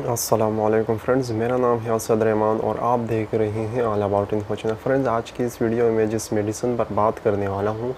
अस्सलामुअलैकुम फ्रेंड्स, मेरा नाम है असद रहमान और आप देख रहे हैं all about info channel. Friends, आज की इस वीडियो में जिस मेडिसिन पर बात करने वाला हूँ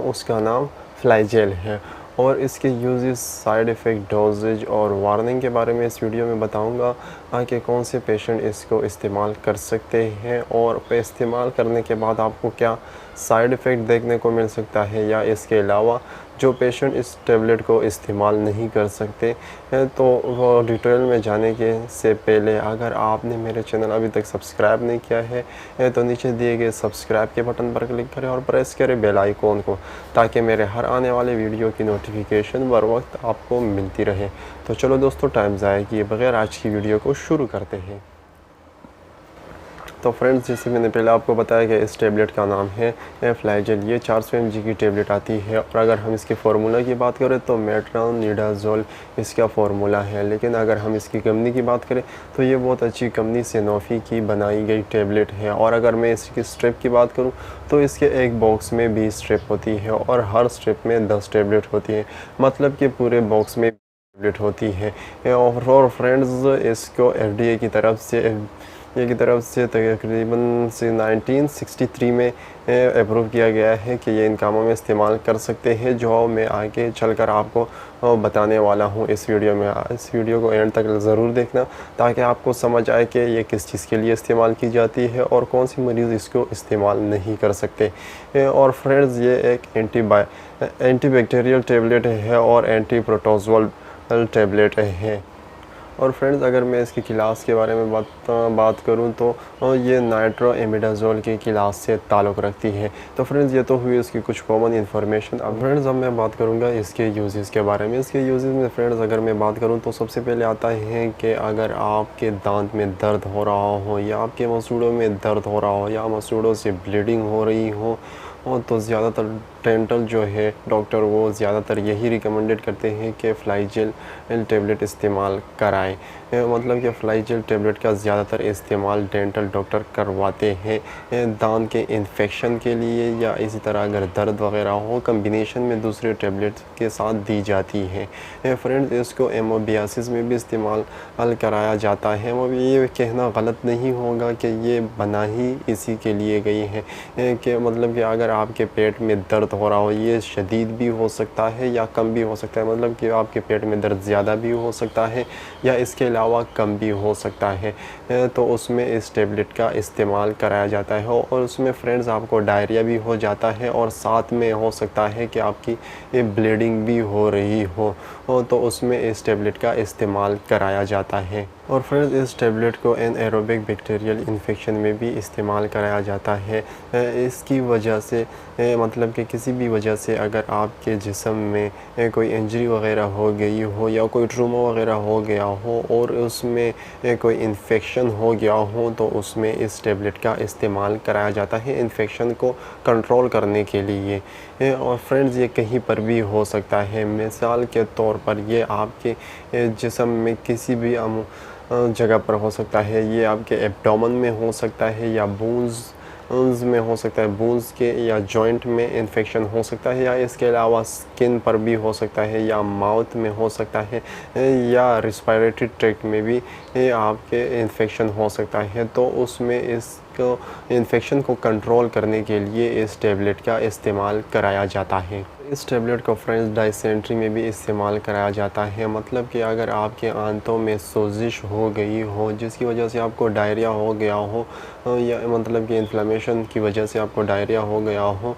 उसका नाम फ्लाइजेल है और इसके यूजेस, साइड इफ़ेक्ट, डोजेज और वार्निंग के बारे में इस वीडियो में बताऊंगा कि कौन से पेशेंट इसको इस्तेमाल कर सकते हैं और इस्तेमाल करने के बाद आपको क्या साइड इफ़ेक्ट देखने को मिल सकता है, या इसके अलावा जो पेशेंट इस टेबलेट को इस्तेमाल नहीं कर सकते हैं। तो वो डिटेल में जाने के से पहले अगर आपने मेरे चैनल अभी तक सब्सक्राइब नहीं किया है तो नीचे दिए गए सब्सक्राइब के बटन पर क्लिक करें और प्रेस करें बेल आइकॉन को, ताकि मेरे हर आने वाले वीडियो की नोटिफिकेशन बर वक्त आपको मिलती रहे। तो चलो दोस्तों, टाइम ज़ाया किए बगैर आज की वीडियो को शुरू करते हैं। तो फ्रेंड्स, जैसे मैंने पहले आपको बताया कि इस टेबलेट का नाम है फ्लाइजेल। ये 400 mg की टेबलेट आती है और अगर हम इसके फार्मूला की बात करें तो मेट्रोनिडाज़ोल इसका फार्मूला है। लेकिन अगर हम इसकी कंपनी की बात करें तो ये बहुत अच्छी कंपनी सैनोफी की बनाई गई टेबलेट है। और अगर मैं इसकी स्ट्रिप की बात करूँ तो इसके एक बॉक्स में 20 स्ट्रिप होती है और हर स्ट्रिप में 10 टेबलेट होती है, मतलब कि पूरे बॉक्स में टेबलेट होती है। और फ्रेंड्स, इसको FDA की तरफ से तकरीबन से 1963 में अप्रूव किया गया है कि ये इन कामों में इस्तेमाल कर सकते हैं, जो मैं आगे चलकर आपको बताने वाला हूँ इस वीडियो में। इस वीडियो को एंड तक ज़रूर देखना ताकि आपको समझ आए कि ये किस चीज़ के लिए इस्तेमाल की जाती है और कौन सी मरीज़ इसको इस्तेमाल नहीं कर सकते। और फ्रेंड्स, ये एक एंटीबैक्टीरियल टेबलेट है और एंटी प्रोटोजोअल टेबलेट है। और फ्रेंड्स, अगर मैं इसकी क्लास के बारे में बात करूं तो ये नाइट्रोइमिडाज़ोल की क्लास से ताल्लुक़ रखती है। तो फ्रेंड्स, ये तो हुई इसकी कुछ कॉमन इन्फॉर्मेशन। अब फ्रेंड्स, अब मैं बात करूंगा इसके यूजेस के बारे में। इसके यूजेस में फ्रेंड्स अगर मैं बात करूं तो सबसे पहले आता है कि अगर आपके दांत में दर्द हो रहा हो, या आपके मसूड़ों में दर्द हो रहा हो, या मसूड़ों से ब्लीडिंग हो रही हो, तो ज़्यादातर डेंटल जो है डॉक्टर वो ज़्यादातर यही रिकमेंडेड करते हैं कि फ्लाइजेल टेबलेट इस्तेमाल कराएं। मतलब कि फ्लाइजेल टेबलेट का ज़्यादातर इस्तेमाल डेंटल डॉक्टर करवाते हैं दांत के इन्फेक्शन के लिए, या इसी तरह अगर दर्द वगैरह हो कम्बिनेशन में दूसरे टेबलेट के साथ दी जाती है। फ्रेंड्स, इसको एमोबियासिस में भी इस्तेमाल कराया जाता है। वो ये कहना गलत नहीं होगा कि ये बना ही इसी के लिए गई है कि मतलब कि अगर आपके पेट में दर्द हो रहा हो, ये शदीद भी हो सकता है या कम भी हो सकता है, मतलब कि आपके पेट में दर्द ज़्यादा भी हो सकता है या इसके अलावा कम भी हो सकता है, तो उसमें इस टेबलेट का इस्तेमाल कराया जाता है। और उसमें फ्रेंड्स आपको डायरिया भी हो जाता है और साथ में हो सकता है कि आपकी ब्लीडिंग भी हो रही हो, तो उसमें इस टेबलेट का इस्तेमाल कराया जाता है। और फ्रेंड्स, इस टेबलेट को एनाएरोबिक बैक्टीरियल इन्फेक्शन में भी इस्तेमाल कराया जाता है। इसकी वजह से मतलब कि किसी भी वजह से अगर आपके जिस्म में कोई इंजरी वगैरह हो गई हो या कोई ट्रूमा वगैरह हो गया हो और उसमें कोई इन्फेक्शन हो गया हो, तो उसमें इस टेबलेट का इस्तेमाल कराया जाता है इन्फेक्शन को कंट्रोल करने के लिए। और फ्रेंड्स, ये कहीं पर भी हो सकता है। मिसाल के तौर पर ये आपके जिस्म में किसी भी जगह पर हो सकता है। ये आपके एब्डोमेन में हो सकता है या बोन्स में हो सकता है, बोन्स के या जॉइंट में इन्फेक्शन हो सकता है, या इसके अलावा स्किन पर भी हो सकता है, या माउथ में हो सकता है, या रिस्पायरेटरी ट्रैक्ट में भी आपके इन्फेक्शन हो सकता है। तो उसमें इसको इन्फेक्शन को कंट्रोल करने के लिए इस टेबलेट का इस्तेमाल कराया जाता है। इस टेबलेट को फ्रेंड्स डायसेंट्री में भी इस्तेमाल कराया जाता है, मतलब कि अगर आपके आंतों में सोजिश हो गई हो जिसकी वजह से आपको डायरिया हो गया हो, या मतलब कि इन्फ्लेमेशन की वजह से आपको डायरिया हो गया हो,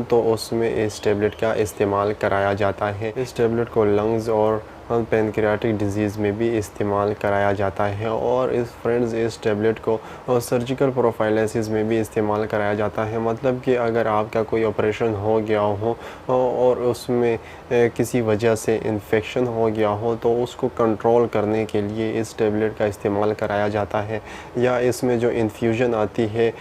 तो उसमें इस टेबलेट का इस्तेमाल कराया जाता है। इस टेबलेट को लंग्स और पैनक्रियाटिक डिजीज़ में भी इस्तेमाल कराया जाता है। और इस टेबलेट को सर्जिकल प्रोफाइलिसिस में भी इस्तेमाल कराया जाता है, मतलब कि अगर आपका कोई ऑपरेशन हो गया हो और उसमें किसी वजह से इन्फेक्शन हो गया हो, तो उसको कंट्रोल करने के लिए इस टेबलेट का इस्तेमाल कराया जाता है। या इसमें जो इन्फ्यूज़न आती है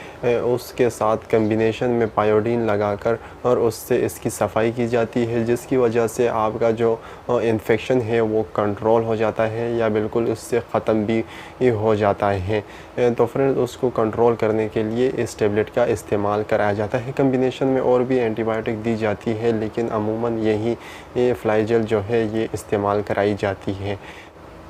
उसके साथ कम्बिनेशन में पायोडीन लगाकर और उससे इसकी सफाई की जाती है, जिसकी वजह से आपका जो इन्फेक्शन है वो कंट्रोल हो जाता है या बिल्कुल उससे ख़त्म भी हो जाता है। तो फ्रेंड्स, उसको कंट्रोल करने के लिए इस टेबलेट का इस्तेमाल कराया जाता है। कम्बिनेशन में और भी एंटीबायोटिक दी जाती है, लेकिन अमूमन यही फ्लाइजेल जो है ये इस्तेमाल कराई जाती है।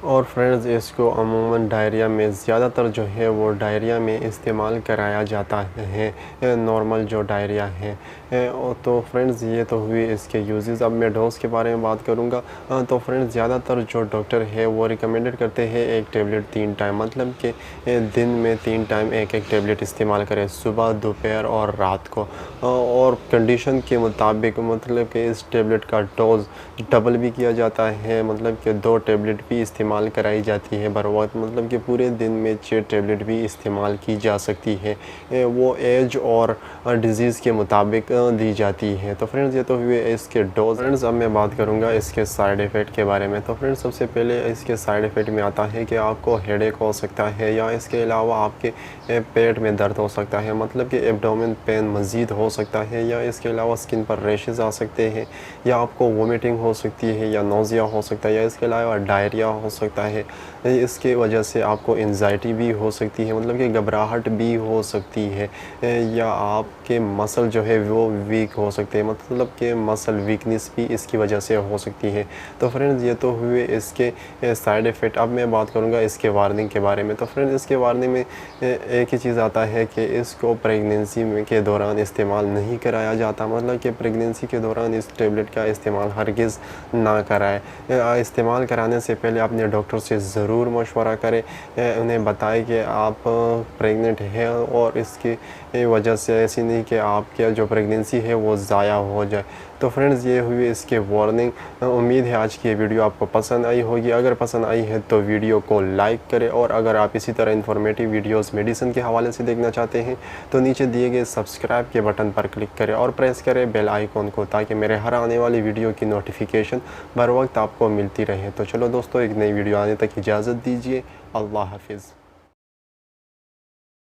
और फ्रेंड्स इसको अमूमन डायरिया में ज़्यादातर जो है वो डायरिया में इस्तेमाल कराया जाता है, नॉर्मल जो डायरिया है। तो फ्रेंड्स ये तो हुई इसके यूजेस। अब मैं डोज के बारे में बात करूँगा। तो फ्रेंड्स ज़्यादातर जो डॉक्टर है वो रिकमेंडेड करते हैं एक टेबलेट 3 टाइम, मतलब कि दिन में 3 टाइम एक एक टेबलेट इस्तेमाल करें, सुबह, दोपहर और रात को। और कंडीशन के मुताबिक मतलब कि इस टेबलेट का डोज डबल भी किया जाता है, मतलब कि 2 टेबलेट भी इस्तेमाल कराई जाती है बर वक्त, मतलब कि पूरे दिन में 6 टेबलेट भी इस्तेमाल की जा सकती है। वो एज और डिज़ीज़ के मुताबिक दी जाती है। तो फ्रेंड्स ये तो हुए इसके डोज। फ्रेंड्स अब मैं बात करूँगा इसके साइड इफ़ेक्ट के बारे में। तो फ्रेंड्स सबसे पहले इसके साइड इफ़ेक्ट में आता है कि आपको हेडेक हो सकता है, या इसके अलावा आपके पेट में दर्द हो सकता है, मतलब कि एब्डोमेन पेन मज़ीद हो सकता है, या इसके अलावा स्किन पर रैशेस आ सकते हैं, या आपको वोमिटिंग हो सकती है, या नोज़िया हो सकता है, या इसके अलावा डायरिया हो सकता है। इसके वजह से आपको एंजाइटी भी हो सकती है, मतलब कि घबराहट भी हो सकती है, या आपके मसल जो है वो वीक हो सकते हैं, मतलब कि मसल वीकनेस भी इसकी वजह से हो सकती है। तो फ्रेंड्स ये तो हुए इसके साइड इफ़ेक्ट। अब मैं बात करूँगा इसके वार्निंग के बारे में। तो फ्रेंड्स इसके वार्निंग में एक ही चीज़ आता है कि इसको प्रेगनेंसी में के दौरान इस्तेमाल नहीं कराया जाता, मतलब कि प्रेगनेंसी के दौरान इस टेबलेट का इस्तेमाल हरगिज़ ना कराएं। इस्तेमाल कराने से पहले अपने डॉक्टर से ज़रूर मशवरा करें, उन्हें बताएं कि आप प्रेग्नेंट हैं और इसकी वजह से ऐसी नहीं कि आपके जो प्रेगनेंसी है वो ज़ाया हो जाए। तो फ्रेंड्स ये हुई इसके वार्निंग। उम्मीद है आज की ये वीडियो आपको पसंद आई होगी। अगर पसंद आई है तो वीडियो को लाइक करें, और अगर आप इसी तरह इन्फॉर्मेटिव वीडियोस मेडिसिन के हवाले से देखना चाहते हैं तो नीचे दिए गए सब्सक्राइब के बटन पर क्लिक करें और प्रेस करें बेल आइकॉन को, ताकि मेरे हर आने वाली वीडियो की नोटिफिकेशन बर वक्त आपको मिलती रहे। तो चलो दोस्तों, एक नई वीडियो आने तक इजाज़त दीजिए। अल्लाह हाफिज़।